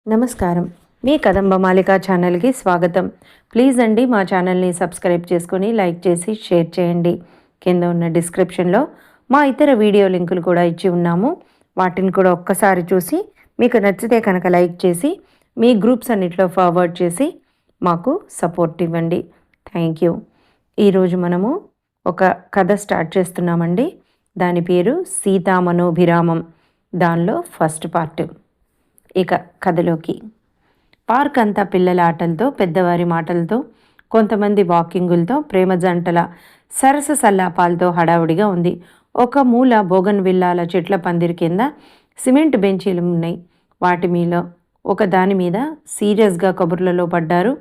నమస్కారం. మీ కదంబమాలిక ఛానల్కి స్వాగతం. ప్లీజ్ అండి మా ఛానల్ని సబ్స్క్రైబ్ చేసుకొని లైక్ చేసి షేర్ చేయండి. కింద ఉన్న డిస్క్రిప్షన్లో మా ఇతర వీడియో లింకులు కూడా ఇచ్చి ఉన్నాము. వాటిని కూడా ఒక్కసారి చూసి మీకు నచ్చితే కనుక లైక్ చేసి మీ గ్రూప్స్ అన్నిట్లో ఫార్వర్డ్ చేసి మాకు సపోర్ట్ ఇవ్వండి. Thank you. ఈరోజు మనము ఒక కథ స్టార్ట్ చేస్తున్నామండి. దాని పేరు సీతామనోభిరామం. దానిలో ఫస్ట్ పార్ట్. ఇక కథలోకి. పార్క్ అంతా పిల్లల ఆటలతో, పెద్దవారి మాటలతో, కొంతమంది వాకింగులతో, ప్రేమ జంటల సరస సల్లాపాలతో హడావుడిగా ఉంది. ఒక మూల బోగన్ విల్లాల చెట్ల పందిరి కింద సిమెంట్ బెంచీలు ఉన్నాయి. వాటి మీద ఒక దాని మీద సీరియస్గా కబుర్లలో పడ్డారు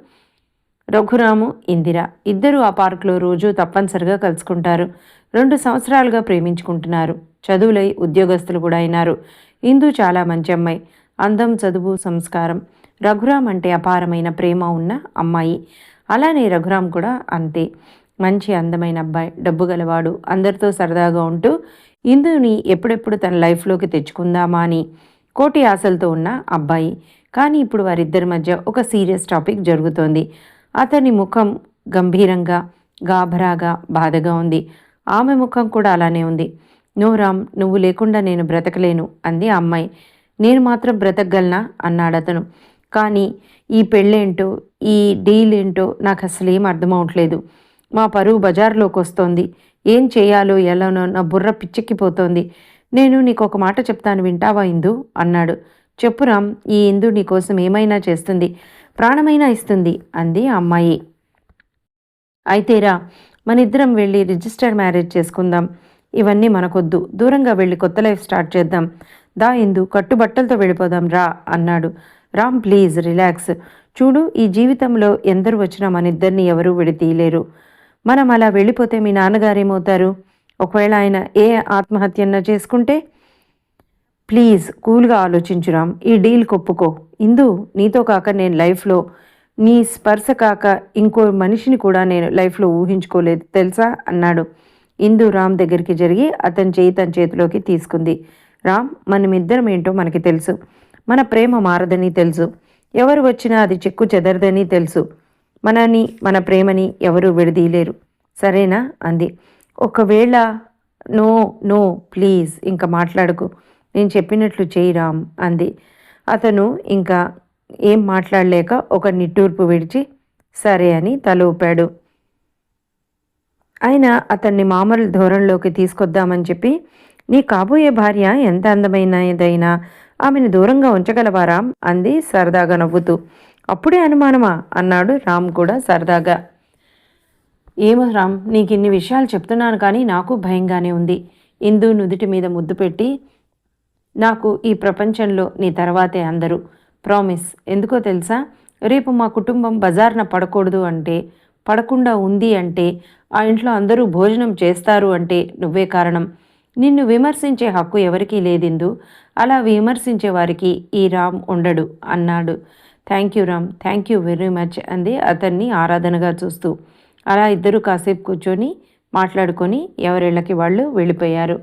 రఘురాము, ఇందిర. ఇద్దరు ఆ పార్కులో రోజు తప్పనిసరిగా కలుసుకుంటారు. 2 సంవత్సరాలుగా ప్రేమించుకుంటున్నారు. చదువులై ఉద్యోగస్తులు కూడా అయినారు. ఇందు చాలా మంచి అమ్మాయి. అందం, చదువు, సంస్కారం. రఘురామ్ అంటే అపారమైన ప్రేమ ఉన్న అమ్మాయి. అలానే రఘురామ్ కూడా అంతే. మంచి అందమైన అబ్బాయి, డబ్బు గలవాడు, అందరితో సరదాగా ఉంటూ ఇందుని ఎప్పుడెప్పుడు తన లైఫ్లోకి తెచ్చుకుందామా అని కోటి ఆశలతో ఉన్న అబ్బాయి. కానీ ఇప్పుడు వారిద్దరి మధ్య ఒక సీరియస్ టాపిక్ జరుగుతోంది. అతని ముఖం గంభీరంగా, గాభరాగా, బాధగా ఉంది. ఆమె ముఖం కూడా అలానే ఉంది. నో రామ్, నువ్వు లేకుండా నేను బ్రతకలేను అంది ఆ అమ్మాయి. నేను మాత్రం బ్రతకగలనా అన్నాడతను. కానీ ఈ పెళ్ళేంటో, ఈ డీల్ ఏంటో నాకు అసలు ఏం అర్థమవట్లేదు. మా పరువు బజార్లోకి వస్తోంది. ఏం చేయాలో ఎలానో నా బుర్ర పిచ్చెక్కిపోతోంది. నేను నీకు ఒక మాట చెప్తాను, వింటావా ఇందు అన్నాడు. చెప్పురామ్, ఈ ఇందు నీకోసం ఏమైనా చేస్తుంది, ప్రాణమైనా ఇస్తుంది అంది ఆ అమ్మాయి. అయితేరా, మనిద్దరం వెళ్ళి రిజిస్టర్డ్ మ్యారేజ్ చేసుకుందాం. ఇవన్నీ మనకొద్దు, దూరంగా వెళ్ళి కొత్త లైఫ్ స్టార్ట్ చేద్దాం. దా ఇందు, కట్టుబట్టలతో వెళ్ళిపోదాం రా అన్నాడు. Ram, please relax. చూడు, ఈ జీవితంలో ఎందరు వచ్చినా మన ఇద్దరిని ఎవరూ విడతీయలేరు. మనం అలా వెళ్ళిపోతే మీ నాన్నగారేమవుతారు? ఒకవేళ ఆయన ఏ ఆత్మహత్యన్న చేసుకుంటే? ప్లీజ్ కూల్గా ఆలోచించు రామ్, ఈ డీల్ కొప్పుకో. ఇందు, నీతో కాక నేను లైఫ్లో నీ స్పర్శ కాక ఇంకో మనిషిని కూడా నేను లైఫ్లో ఊహించుకోలేదు తెలుసా అన్నాడు. ఇందు రామ్ దగ్గరికి జరిగి అతని చేయి తన చేతిలోకి తీసుకుంది. రామ్, మనమిద్దరం ఏంటో మనకి తెలుసు. మన ప్రేమ మారదని తెలుసు. ఎవరు వచ్చినా అది చెక్కు చెదరదని తెలుసు. మనని, మన ప్రేమని ఎవరూ విడదీయలేరు. సరేనా అంది. ఒకవేళ నో నో ప్లీజ్, ఇంకా మాట్లాడకు. నేను చెప్పినట్లు చేయి రామ్ అంది. అతను ఇంకా ఏం మాట్లాడలేక ఒక నిట్టూర్పు విడిచి సరే అని తల ఊపాడు. ఆయన అతన్ని మామూలు ధోరణిలోకి తీసుకొద్దామని చెప్పి, నీ కాబోయే భార్య ఎంత అందమైనదైనా ఆమెను దూరంగా ఉంచగలవారా అంది సరదాగా నవ్వుతూ. అప్పుడే అనుమానమా అన్నాడు రామ్ కూడా సరదాగా. ఏమో రామ్, నీకు ఇన్ని విషయాలు చెప్తున్నాను కానీ నాకు భయంగానే ఉంది. ఇందు నుదుటి మీద ముద్దు పెట్టి, నాకు ఈ ప్రపంచంలో నీ తర్వాతే అందరూ. ప్రామిస్. ఎందుకో తెలుసా, రేపు మా కుటుంబం బజార్న పడకూడదు అంటే, పడకుండా ఉంది అంటే, ఆ ఇంట్లో అందరూ భోజనం చేస్తారు అంటే నువ్వే కారణం. నిన్ను విమర్శించే హక్కు ఎవరికీ లేదిందు. అలా విమర్శించే వారికి ఈ రామ్ ఉండడు అన్నాడు. Thank you Ram, thank you very much అంది అతన్ని ఆరాధనగా చూస్తూ. అలా ఇద్దరు కాసేపు కూర్చొని మాట్లాడుకొని ఎవరిళ్ళకి వాళ్ళు వెళ్ళిపోయారు.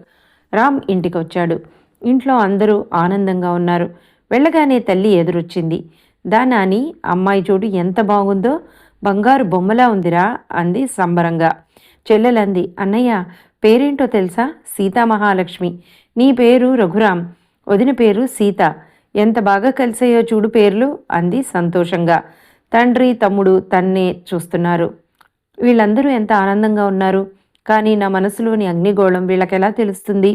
రామ్ ఇంటికి వచ్చాడు. ఇంట్లో అందరూ ఆనందంగా ఉన్నారు. వెళ్ళగానే తల్లి ఎదురొచ్చింది. దానాని, అమ్మాయి చూడు ఎంత బాగుందో, బంగారు బొమ్మలా ఉందిరా అంది సంబరంగా. చెల్లెలంది, అన్నయ్య పేరేంటో తెలుసా? సీతామహాలక్ష్మి. నీ పేరు రఘురామ్, వదిన పేరు సీత. ఎంత బాగా కలిసాయో చూడు పేర్లు అంది సంతోషంగా. తండ్రి, తమ్ముడు తన్నే చూస్తున్నారు. వీళ్ళందరూ ఎంత ఆనందంగా ఉన్నారు. కానీ నా మనసులోని అగ్నిగోళం వీళ్ళకెలా తెలుస్తుంది?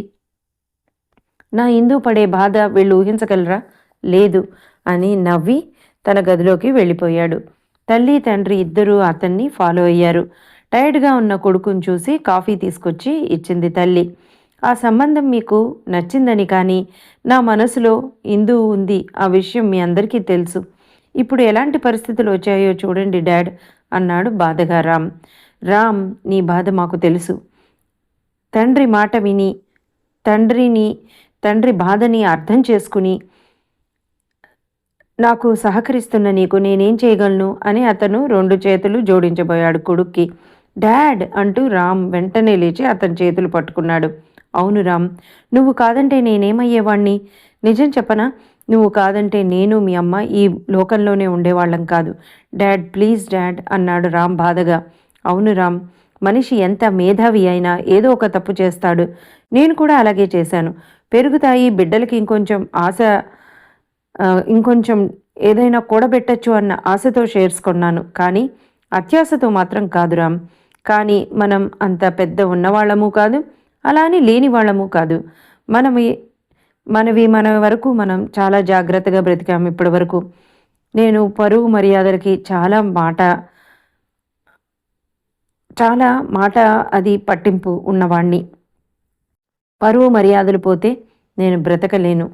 నా ఇందు పడే బాధ వీళ్ళు ఊహించగలరా? లేదు అని నవ్వి తన గదిలోకి వెళ్ళిపోయాడు. తల్లి, తండ్రి ఇద్దరూ అతన్ని ఫాలో అయ్యారు. టైర్డ్గా ఉన్న కొడుకుని చూసి కాఫీ తీసుకొచ్చి ఇచ్చింది తల్లి. ఆ సంబంధం మీకు నచ్చిందని, కానీ నా మనసులో ఇందు ఉంది, ఆ విషయం మీ అందరికీ తెలుసు. ఇప్పుడు ఎలాంటి పరిస్థితులు వచ్చాయో చూడండి డాడ్ అన్నాడు బాధగా రామ్. రామ్, నీ బాధ మాకు తెలుసు. తండ్రి మాట విని, తండ్రి బాధని అర్థం చేసుకుని నాకు సహకరిస్తున్న నీకు నేనేం చేయగలను అని అతను 2 చేతులు జోడించబోయాడు కొడుక్కి. డాడ్ అంటూ రామ్ వెంటనే లేచి అతని చేతులు పట్టుకున్నాడు. అవును రామ్, నువ్వు కాదంటే నేనేమయ్యేవాణ్ణి? నిజం చెప్పనా, నువ్వు కాదంటే నేను మీ అమ్మ ఈ లోకంలోనే ఉండేవాళ్ళం కాదు. డాడ్ ప్లీజ్ డాడ్ అన్నాడు రామ్ బాధగా. అవును రామ్, మనిషి ఎంత మేధావి అయినా ఏదో ఒక తప్పు చేస్తాడు. నేను కూడా అలాగే చేశాను. పెరుగుతాయి బిడ్డలకి ఇంకొంచెం ఆశ, ఇంకొంచెం ఏదైనా కూడబెట్టచ్చు అన్న ఆశతో షేర్స్ కొన్నాను. కానీ అత్యాశతో మాత్రం కాదు రామ్. కానీ మనం అంత పెద్ద ఉన్నవాళ్ళము కాదు, అలా అని లేని వాళ్ళము కాదు. మన వరకు మనం చాలా జాగ్రత్తగా బ్రతికాము ఇప్పటి వరకు. నేను పరువు మర్యాదలకి చాలా మాట అది పట్టింపు ఉన్నవాణ్ణి. పరువు మర్యాదలు పోతే నేను బ్రతకలేను.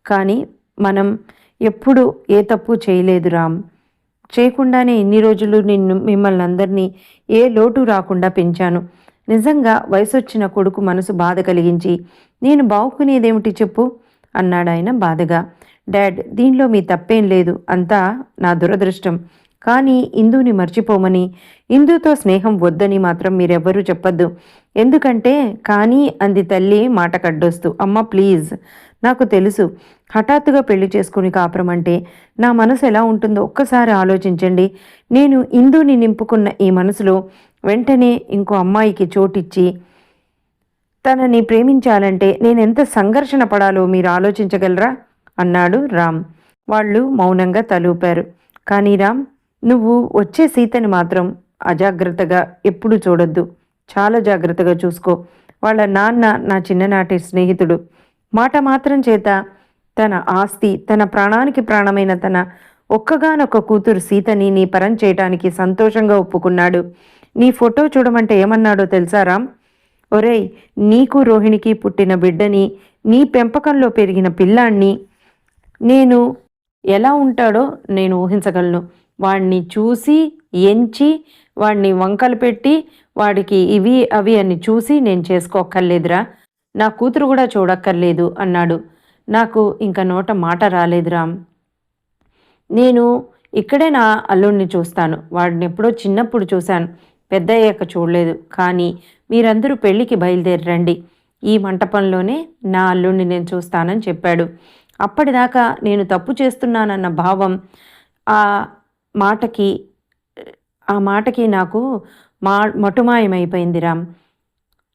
కానీ మనం ఎప్పుడు ఏ తప్పు చేయలేదు రామ్. చేయకుండానే ఇన్ని రోజులు మిమ్మల్ని అందరినీ ఏ లోటు రాకుండా పెంచాను. నిజంగా వయసొచ్చిన కొడుకు మనసు బాధ కలిగించి నేను బావుకునేదేమిటి చెప్పు అన్నాడాయన బాధగా. డాడ్, దీనిలో మీ తప్పేం లేదు, అంతా నా దురదృష్టం. కానీ ఇందుని మర్చిపోమని, ఇందుతో స్నేహం వద్దని మాత్రం మీరెవ్వరూ చెప్పొద్దు. ఎందుకంటే కానీ అంది తల్లి మాట కడ్డొస్తూ. అమ్మ ప్లీజ్, నాకు తెలుసు హఠాత్తుగా పెళ్లి చేసుకుని కాపురం అంటే నా మనసు ఎలా ఉంటుందో ఒక్కసారి ఆలోచించండి. నేను ఇందుని నింపుకున్న ఈ మనసులో వెంటనే ఇంకో అమ్మాయికి చోటిచ్చి తనని ప్రేమించాలంటే నేనెంత సంఘర్షణ పడాలో మీరు ఆలోచించగలరా అన్నాడు రామ్. వాళ్ళు మౌనంగా తలూపారు. కానీ రామ్, నువ్వు వచ్చే సీతని మాత్రం అజాగ్రత్తగా ఎప్పుడు చూడొద్దు. చాలా జాగ్రత్తగా చూసుకో. వాళ్ళ నాన్న నా చిన్ననాటి స్నేహితుడు. మాట మాత్రం చేత తన ఆస్తి, తన ప్రాణానికి ప్రాణమైన తన ఒక్కగానొక్క కూతురు సీతని నీ పరం చేయటానికి సంతోషంగా ఒప్పుకున్నాడు. నీ ఫోటో చూడమంటే ఏమన్నాడో తెలుసా రామ్? ఒరేయ్, నీకు రోహిణికి పుట్టిన బిడ్డని, నీ పెంపకంలో పెరిగిన పిల్లాన్ని నేను ఎలా ఉంటాడో నేను ఊహించగలను. వాడిని చూసి ఎంచి వాడిని వంకలు పెట్టి వాడికి ఇవి అవి అని చూసి నేను చేసుకోక్కర్లేదురా. నా కూతురు కూడా చూడక్కర్లేదు అన్నాడు. నాకు ఇంకా నోట మాట రాలేదు రామ్. నేను ఇక్కడే నా అల్లుడిని చూస్తాను. వాడిని ఎప్పుడో చిన్నప్పుడు చూశాను, పెద్దయ్యాక చూడలేదు. కానీ మీరందరూ పెళ్ళికి బయలుదేరండి. ఈ మంటపంలోనే నా అల్లుడిని నేను చూస్తానని చెప్పాడు. అప్పటిదాకా నేను తప్పు చేస్తున్నానన్న భావం ఆ మాటకి నాకు మటుమాయమైపోయింది రామ్.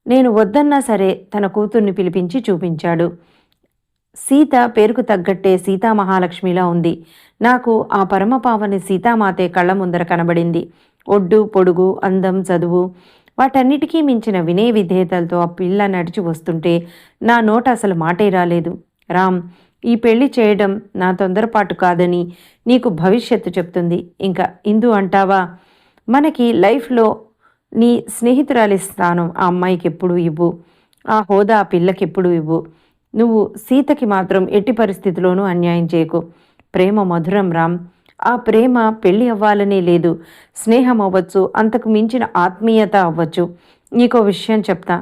నేను వద్దన్నా సరే తన కూతుర్ని పిలిపించి చూపించాడు. సీత పేరుకు తగ్గట్టే సీతామహాలక్ష్మిలా ఉంది. నాకు ఆ పరమపావని సీతామాతే కళ్ళ ముందర కనబడింది. ఒడ్డు పొడుగు, అందం, చదువు వాటన్నిటికీ మించిన వినయ విధేయతలతో ఆ పిల్ల నడిచి వస్తుంటే నా నోట అసలు మాటే రాలేదు. రామ్, ఈ పెళ్లి చేయడం నా తొందరపాటు కాదని నీకు భవిష్యత్తు చెప్తుంది. ఇంకా ఇందు అంటావా? మనకి లైఫ్లో నీ స్నేహితురాలి స్థానం ఆ అమ్మాయికి ఎప్పుడు ఇవ్వు. ఆ హోదా ఆ పిల్లకి ఎప్పుడు ఇవ్వు. నువ్వు సీతకి మాత్రం ఎట్టి పరిస్థితిలోనూ అన్యాయం చేయకు. ప్రేమ మధురం రామ్. ఆ ప్రేమ పెళ్ళి అవ్వాలనే లేదు. స్నేహం అవ్వచ్చు, అంతకు మించిన ఆత్మీయత అవ్వచ్చు. నీకో విషయం చెప్తా.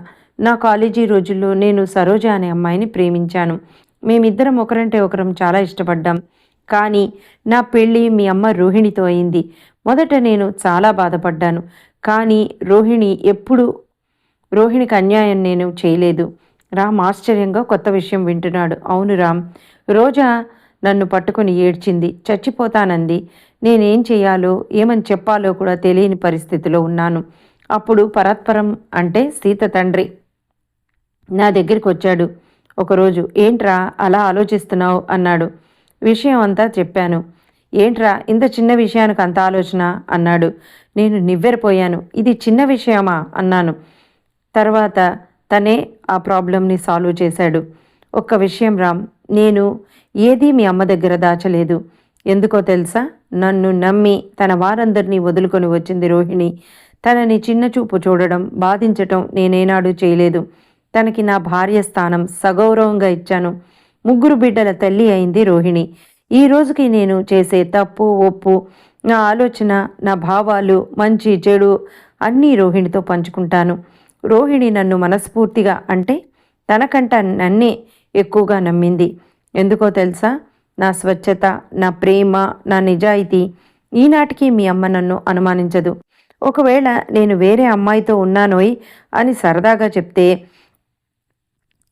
నా కాలేజీ రోజుల్లో నేను సరోజ అనే అమ్మాయిని ప్రేమించాను. మేమిద్దరం ఒకరంటే ఒకరం చాలా ఇష్టపడ్డాం. కానీ నా పెళ్ళి మీ అమ్మ రోహిణితో అయింది. మొదట నేను చాలా బాధపడ్డాను. కానీ రోహిణికి అన్యాయం నేను చేయలేదు. రామ్ ఆశ్చర్యంగా కొత్త విషయం వింటున్నాడు. అవును రామ్, రోజా నన్ను పట్టుకుని ఏడ్చింది, చచ్చిపోతానంది. నేనేం చేయాలో ఏమని చెప్పాలో కూడా తెలియని పరిస్థితిలో ఉన్నాను. అప్పుడు పరాత్పరం అంటే సీత తండ్రి నా దగ్గరికి వచ్చాడు ఒకరోజు. ఏంట్రా అలా ఆలోచిస్తున్నావు అన్నాడు. విషయం అంతా చెప్పాను. ఏంట్రా ఇంత చిన్న విషయానికి అంత ఆలోచన అన్నాడు. నేను నివ్వెరపోయాను. ఇది చిన్న విషయమా అన్నాను. తర్వాత తనే ఆ ప్రాబ్లంని సాల్వ్ చేశాడు. ఒక్క విషయం రామ్, నేను ఏదీ మీ అమ్మ దగ్గర దాచలేదు. ఎందుకో తెలుసా? నన్ను నమ్మి తన వారందరినీ వదులుకొని వచ్చింది రోహిణి. తనని చిన్నచూపు చూడడం, బాధించటం నేనేనాడు చేయలేదు. తనకి నా భార్య స్థానం సగౌరవంగా ఇచ్చాను. 3 బిడ్డల తల్లి అయింది రోహిణి. ఈ రోజుకి నేను చేసే తప్పు ఒప్పు, నా ఆలోచన, నా భావాలు, మంచి చెడు అన్నీ రోహిణితో పంచుకుంటాను. రోహిణి నన్ను మనస్ఫూర్తిగా అంటే తనకంట నన్నే ఎక్కువగా నమ్మింది. ఎందుకో తెలుసా? నా స్వచ్ఛత, నా ప్రేమ, నా నిజాయితీ. ఈనాటికి మీ అమ్మ నన్ను అనుమానించదు. ఒకవేళ నేను వేరే అమ్మాయితో ఉన్నానోయ్ అని సరదాగా చెప్తే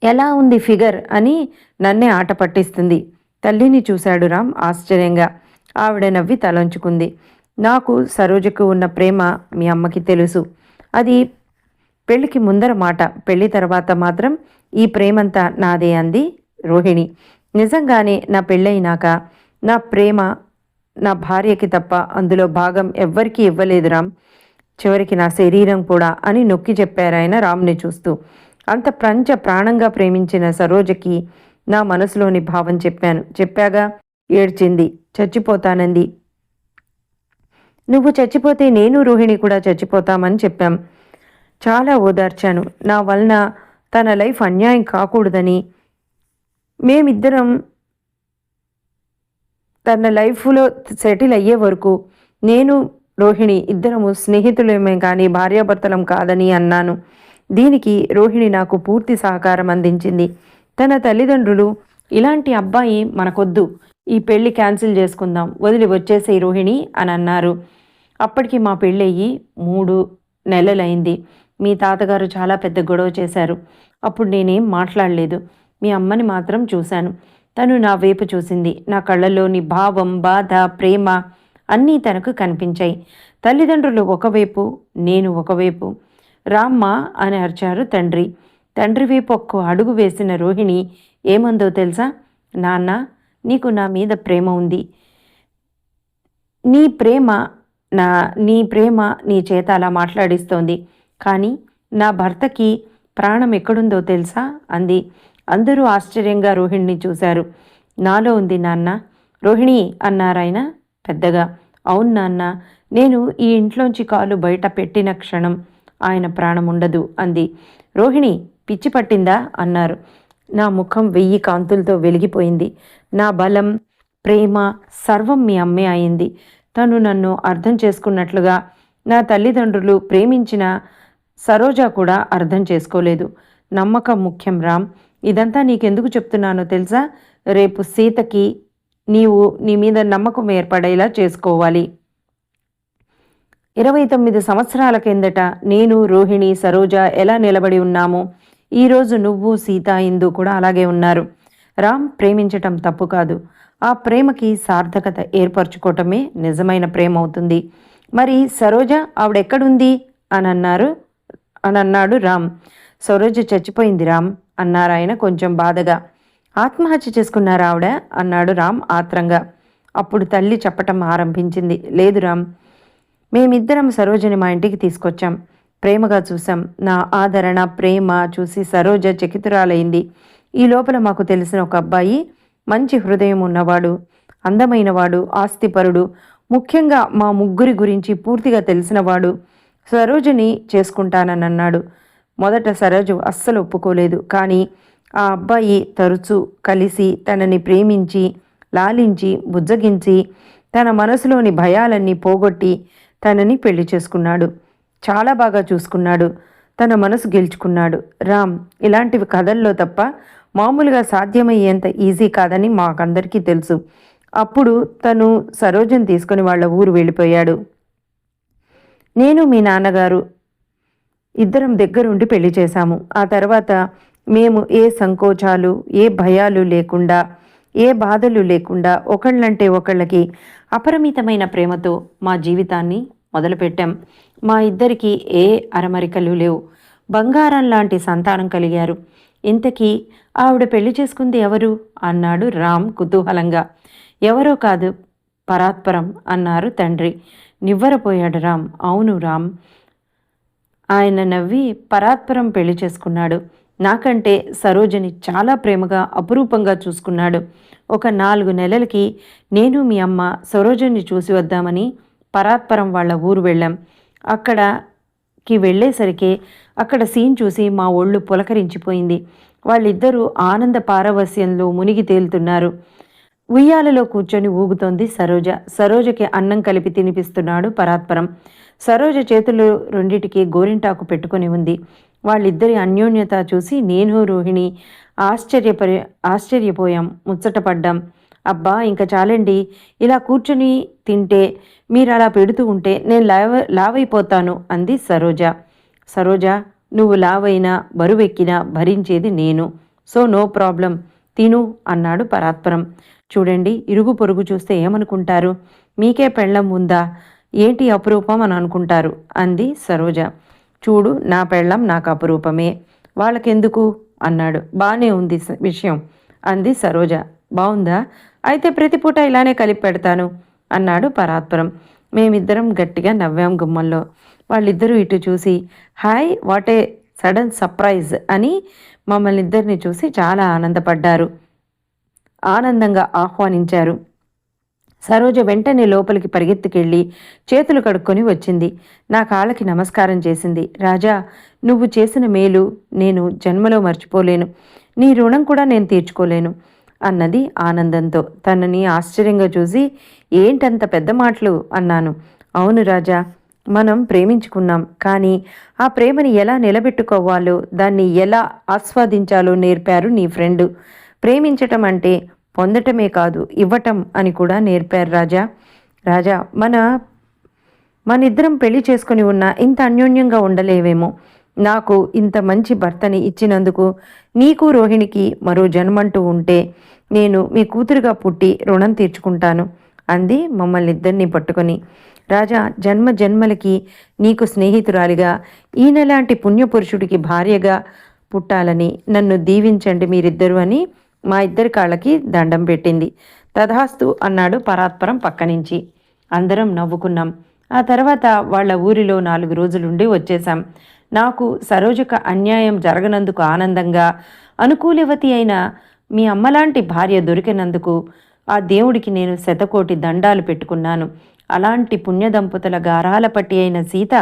ఎలా ఉంది ఫిగర్ అని నన్నే ఆట పట్టిస్తుంది. తల్లిని చూశాడు రామ్ ఆశ్చర్యంగా. ఆవిడ నవ్వి తలంచుకుంది. నాకు సరోజకు ఉన్న ప్రేమ మీ అమ్మకి తెలుసు. అది పెళ్లికి ముందర మాట. పెళ్లి తర్వాత మాత్రం ఈ ప్రేమంతా నాదే అంది రోహిణి. నిజంగానే నా పెళ్ళైనాక నా ప్రేమ నా భార్యకి తప్ప అందులో భాగం ఎవ్వరికీ ఇవ్వలేదు రామ్. చివరికి నా శరీరం కూడా అని నొక్కి చెప్పారాయన రామ్ని చూస్తూ. అంత ప్రాణంగా ప్రేమించిన సరోజకి నా మనసులోని భావం చెప్పాను. చెప్పాగా. ఏడ్చింది. చచ్చిపోతానంది. నువ్వు చచ్చిపోతే నేను రోహిణి కూడా చచ్చిపోతామని చెప్పాం. చాలా ఓదార్చాను. నా వలన తన లైఫ్ అన్యాయం కాకూడదని. మేమిద్దరం తన లైఫ్లో సెటిల్ అయ్యే వరకు నేను రోహిణి ఇద్దరము స్నేహితులేమే కానీ భార్యాభర్తలం కాదని అన్నాను. దీనికి రోహిణి నాకు పూర్తి సహకారం అందించింది. తన తల్లిదండ్రులు ఇలాంటి అబ్బాయి మనకొద్దు, ఈ పెళ్లి క్యాన్సిల్ చేసుకుందాం, వదిలి వచ్చేసే రోహిణి అని అన్నారు. అప్పటికి మా పెళ్ళయ్యి 3 నెలలైంది. మీ తాతగారు చాలా పెద్ద గొడవ చేశారు. అప్పుడు నేనేం మాట్లాడలేదు. మీ అమ్మని మాత్రం చూశాను. తను నా వైపు చూసింది. నా కళ్ళల్లోని భావం, బాధ, ప్రేమ అన్నీ తనకు కనిపించాయి. తల్లిదండ్రులు ఒకవైపు, నేను ఒకవైపు. రామ్మ అని అరిచారు తండ్రి. తండ్రి వైపు ఒక్క అడుగు వేసిన రోహిణి ఏమందో తెలుసా? నాన్న, నీకు నా మీద ప్రేమ ఉంది. నీ ప్రేమ నీ చేత అలా మాట్లాడిస్తోంది. కానీ నా భర్తకి ప్రాణం ఎక్కడుందో తెలుసా అంది. అందరూ ఆశ్చర్యంగా రోహిణిని చూశారు. నాలో ఉంది నాన్న. రోహిణి అన్నారాయన పెద్దగా. అవును నాన్న, నేను ఈ ఇంట్లోంచి కాలు బయట పెట్టిన క్షణం ఆయన ప్రాణం ఉండదు అంది. రోహిణి పిచ్చి పట్టిందా అన్నారు. నా ముఖం 1000 కాంతులతో వెలిగిపోయింది. నా బలం, ప్రేమ సర్వం మీ అమ్మే అయింది. తను నన్ను అర్థం చేసుకున్నట్లుగా నా తల్లిదండ్రులు ప్రేమించిన సరోజ కూడా అర్థం చేసుకోలేదు. నమ్మకం ముఖ్యం రామ్. ఇదంతా నీకెందుకు చెప్తున్నానో తెలుసా? రేపు సీతకి నీవు నీ మీద నమ్మకం ఏర్పడేలా చేసుకోవాలి. 29 సంవత్సరాల కిందట నేను, రోహిణి, సరోజ ఎలా నిలబడి ఉన్నామో ఈరోజు నువ్వు, సీత, ఇందు కూడా అలాగే ఉన్నారు. రామ్ ప్రేమించటం తప్పు కాదు. ఆ ప్రేమకి సార్థకత ఏర్పరచుకోవటమే నిజమైన ప్రేమ అవుతుంది. మరి సరోజ ఆవిడెక్కడుంది అని అన్నాడు రామ్. సరోజ చచ్చిపోయింది రామ్ అన్నారాయన కొంచెం బాధగా. ఆత్మహత్య చేసుకున్నారా ఆవిడ అన్నాడు రామ్ ఆత్రంగా. అప్పుడు తల్లి చెప్పటం ఆరంభించింది. లేదు రామ్, మేమిద్దరం సరోజని మా ఇంటికి తీసుకొచ్చాం. ప్రేమగా చూసాం. నా ఆదరణ, ప్రేమ చూసి సరోజ చకితురాలైంది. ఈ లోపల మాకు తెలిసిన ఒక అబ్బాయి, మంచి హృదయం ఉన్నవాడు, అందమైనవాడు, ఆస్తిపరుడు, ముఖ్యంగా మా ముగ్గురి గురించి పూర్తిగా తెలిసినవాడు సరోజని చేసుకుంటానని అన్నాడు. మొదట సరోజు అస్సలు ఒప్పుకోలేదు. కానీ ఆ అబ్బాయి తరచూ కలిసి తనని ప్రేమించి, లాలించి, బుజ్జగించి, తన మనసులోని భయాలన్నీ పోగొట్టి తనని పెళ్లి చేసుకున్నాడు. చాలా బాగా చూసుకున్నాడు. తన మనసు గెలుచుకున్నాడు. రామ్, ఇలాంటివి కథల్లో తప్ప మామూలుగా సాధ్యమయ్యేంత ఈజీ కాదని మాకందరికీ తెలుసు. అప్పుడు తను సరోజని తీసుకుని వాళ్ళ ఊరు వెళ్ళిపోయాడు. నేను, మీ నాన్నగారు ఇద్దరం దగ్గరుండి పెళ్లి చేశాము. ఆ తర్వాత మేము ఏ సంకోచాలు, ఏ భయాలు లేకుండా, ఏ బాధలు లేకుండా ఒకళ్ళంటే ఒకళ్ళకి అపరిమితమైన ప్రేమతో మా జీవితాన్ని మొదలుపెట్టాం. మా ఇద్దరికి ఏ అరమరికలు లేవు. బంగారం లాంటి సంతానం కలిగారు. ఇంతకీ ఆవిడ పెళ్లి చేసుకుంది ఎవరు అన్నాడు రామ్ కుతూహలంగా. ఎవరో కాదు, పరాత్పరం అన్నారు తండ్రి. నివ్వరపోయాడు రామ్. అవును రామ్, ఆయన నవ్వి పరాత్పరం పెళ్లి చేసుకున్నాడు. నాకంటే సరోజని చాలా ప్రేమగా, అపురూపంగా చూసుకున్నాడు. ఒక 4 నెలలకి నేను, మీ అమ్మ సరోజని చూసి వద్దామని పరాత్పరం వాళ్ళ ఊరు వెళ్ళాం. అక్కడికి వెళ్ళేసరికి అక్కడ సీన్ చూసి మా ఒళ్ళు పులకరించిపోయింది. వాళ్ళిద్దరూ ఆనంద పారవస్యంలో మునిగి తేలుతున్నారు. ఉయ్యాలలో కూర్చొని ఊగుతోంది సరోజ. సరోజకి అన్నం కలిపి తినిపిస్తున్నాడు పరాత్పరం. సరోజ చేతులు రెండిటికి గోరింటాకు పెట్టుకుని ఉంది. వాళ్ళిద్దరి అన్యోన్యత చూసి నేను, రోహిణి ఆశ్చర్యపోయాం, ముచ్చటపడ్డాం. అబ్బా, ఇంకా చాలండి, ఇలా కూర్చొని తింటే, మీరు అలా పెడుతూ ఉంటే నేను లావైపోతాను అంది సరోజ. సరోజ, నువ్వు లావైనా బరువెక్కినా భరించేది నేను. సో నో ప్రాబ్లం, తిను అన్నాడు పరాత్పరం. చూడండి, ఇరుగు పొరుగు చూస్తే ఏమనుకుంటారు? మీకే పెళ్ళం ఉందా, ఏంటి అపురూపం అని అనుకుంటారు అంది సరోజ. చూడు, నా పెళ్ళం నాకు అపురూపమే, వాళ్ళకెందుకు అన్నాడు. బానే ఉంది విషయం అంది సరోజ. బావుందా? అయితే ప్రతిపూట ఇలానే కలిపి పెడతాను అన్నాడు పరాత్పరం. మేమిద్దరం గట్టిగా నవ్వాం గుమ్మంలో. వాళ్ళిద్దరూ ఇటు చూసి hi what a sudden surprise అని మమ్మల్ని ఇద్దరిని చూసి చాలా ఆనందంగా ఆహ్వానించారు. సరోజ వెంటనే లోపలికి పరిగెత్తుకెళ్ళి చేతులు కడుక్కొని వచ్చింది. నా కాళ్ళకి నమస్కారం చేసింది. రాజా, నువ్వు చేసిన మేలు నేను జన్మలో మర్చిపోలేను, నీ రుణం కూడా నేను తీర్చుకోలేను అన్నది ఆనందంతో. తనని ఆశ్చర్యంగా చూసి ఏంటంత పెద్ద మాటలు అన్నాను. అవును రాజా, మనం ప్రేమించుకున్నాం, కానీ ఆ ప్రేమని ఎలా నిలబెట్టుకోవాలో, దాన్ని ఎలా ఆస్వాదించాలో నేర్పారు నీ ఫ్రెండు. ప్రేమించటం అంటే పొందటమే కాదు, ఇవ్వటం అని కూడా నేర్పారు రాజా. రాజా, మనిద్దరం పెళ్లి చేసుకుని ఉన్నా ఇంత అన్యోన్యంగా ఉండలేవేమో. నాకు ఇంత మంచి భర్తని ఇచ్చినందుకు నీకు రోహిణికి మరో జన్మంటూ ఉంటే నేను మీ కూతురుగా పుట్టి రుణం తీర్చుకుంటాను అంది మమ్మల్ని ఇద్దరిని పట్టుకొని. రాజా, జన్మ జన్మలకి నీకు స్నేహితురాలిగా, ఈయనలాంటి పుణ్యపురుషుడికి భార్యగా పుట్టాలని నన్ను దీవించండి మీరిద్దరూ అని మా ఇద్దరి కాళ్ళకి దండం పెట్టింది. తథాస్తు అన్నాడు పరాత్పరం పక్కనుంచి. అందరం నవ్వుకున్నాం. ఆ తర్వాత వాళ్ళ ఊరిలో 4 రోజులుండి వచ్చేశాం. నాకు సరోజక అన్యాయం జరగనందుకు ఆనందంగా, అనుకూలవతి అయిన మీ అమ్మలాంటి భార్య దొరికినందుకు ఆ దేవుడికి నేను శతకోటి దండాలు పెట్టుకున్నాను. అలాంటి పుణ్యదంపతుల గారాల పట్టి అయిన సీత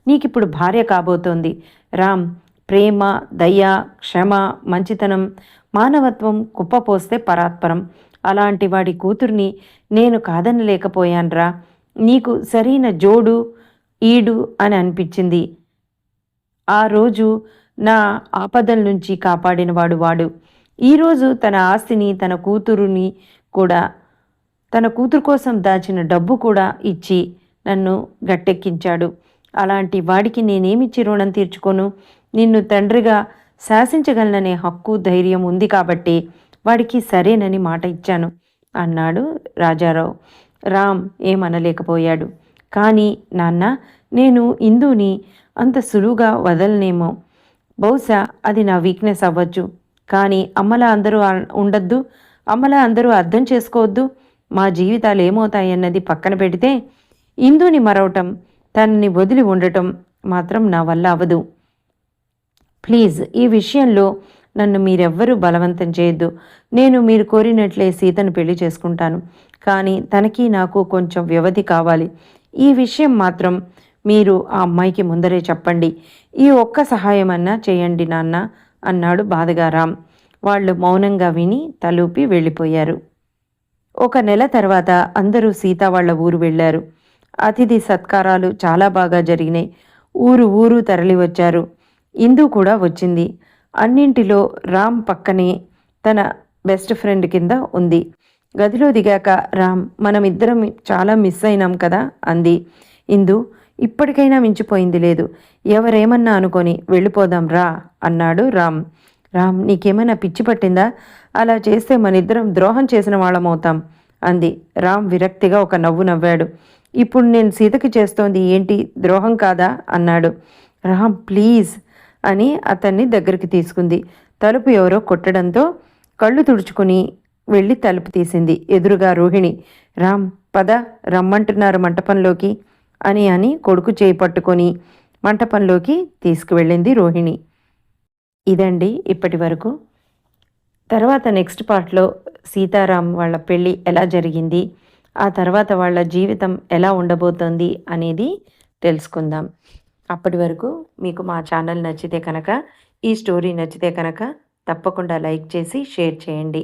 నీకిప్పుడు భార్య కాబోతోంది. రామ్, ప్రేమ, దయ, క్షమ, మంచితనం, మానవత్వం కుప్పపోస్తే పరాత్పరం. అలాంటి వాడి కూతుర్ని నేను కాదనలేకపోయాన్రా. నీకు సరైన జోడు ఈడు అని అనిపించింది. ఆ రోజు నా ఆపదల నుంచి కాపాడినవాడు వాడు. ఈరోజు తన ఆస్తిని, తన కూతురు కోసం దాచిన డబ్బు కూడా ఇచ్చి నన్ను గట్టెక్కించాడు. అలాంటి వాడికి నేనేమిచ్చి రుణం తీర్చుకోను? నిన్ను తండ్రిగా శాసించగలననే హక్కు, ధైర్యం ఉంది కాబట్టి వాడికి సరేనని మాట ఇచ్చాను అన్నాడు రాజారావు. రామ్ ఏమనలేకపోయాడు. కానీ నాన్న, నేను ఇందుని అంత సులువుగా వదలనేమో. బహుశా అది నా వీక్నెస్ అవ్వచ్చు. కానీ అమ్మలా అందరూ ఉండద్దు, అమ్మలా అందరూ అర్థం చేసుకోవద్దు. మా జీవితాలు ఏమవుతాయన్నది పక్కన పెడితే ఇందుని మరవటం, తనని వదిలి ఉండటం మాత్రం నా వల్ల అవదు. ప్లీజ్, ఈ విషయంలో నన్ను మీరెవ్వరూ బలవంతం చేయొద్దు. నేను మీరు కోరినట్లే సీతను పెళ్లి చేసుకుంటాను. కానీ తనకి నాకు కొంచెం వ్యవధి కావాలి. ఈ విషయం మాత్రం మీరు ఆ అమ్మాయికి ముందరే చెప్పండి. ఈ ఒక్క సహాయమన్నా చేయండి నాన్న అన్నాడు బాధగా రామ్. వాళ్ళు మౌనంగా విని తలూపి వెళ్ళిపోయారు. 1 నెల తర్వాత అందరూ సీత వాళ్ళ ఊరు వెళ్ళారు. అతిథి సత్కారాలు చాలా బాగా జరిగినాయి. ఊరు తరలి వచ్చారు. ఇందు కూడా వచ్చింది. అన్నింటిలో రామ్ పక్కనే తన బెస్ట్ ఫ్రెండ్ కింద ఉంది. గదిలో దిగాక రామ్, మనమిద్దరం చాలా మిస్ అయినాం కదా అంది. ఇందు, ఇప్పటికైనా మించిపోయింది లేదు, ఎవరేమన్నా అనుకొని వెళ్ళిపోదాం రా అన్నాడు రామ్. రామ్, నీకేమైనా పిచ్చి పట్టిందా? అలా చేస్తే మనిద్దరం ద్రోహం చేసిన వాళ్ళమవుతాం అంది. రామ్ విరక్తిగా ఒక నవ్వు నవ్వాడు. ఇప్పుడు నేను సీతకి చేస్తోంది ఏంటి, ద్రోహం కాదా అన్నాడు. రామ్ ప్లీజ్ అని అతన్ని దగ్గరికి తీసుకుంది. తలుపు ఎవరో కొట్టడంతో కళ్ళు తుడుచుకుని వెళ్ళి తలుపు తీసింది. ఎదురుగా రోహిణి. రామ్, పద, రమ్మంటున్నారు మంటపంలోకి అని కొడుకు చేయి పట్టుకొని మంటపంలోకి తీసుకువెళ్ళింది రోహిణి. ఇదండి ఇప్పటి వరకు. తర్వాత నెక్స్ట్ పార్ట్లో సీతారాం వాళ్ళ పెళ్ళి ఎలా జరిగింది, ఆ తర్వాత వాళ్ళ జీవితం ఎలా ఉండబోతోంది అనేది తెలుసుకుందాం. అప్పటి వరకు మీకు మా ఛానల్ నచ్చితే కనుక, ఈ స్టోరీ నచ్చితే కనుక తప్పకుండా లైక్ చేసి షేర్ చేయండి.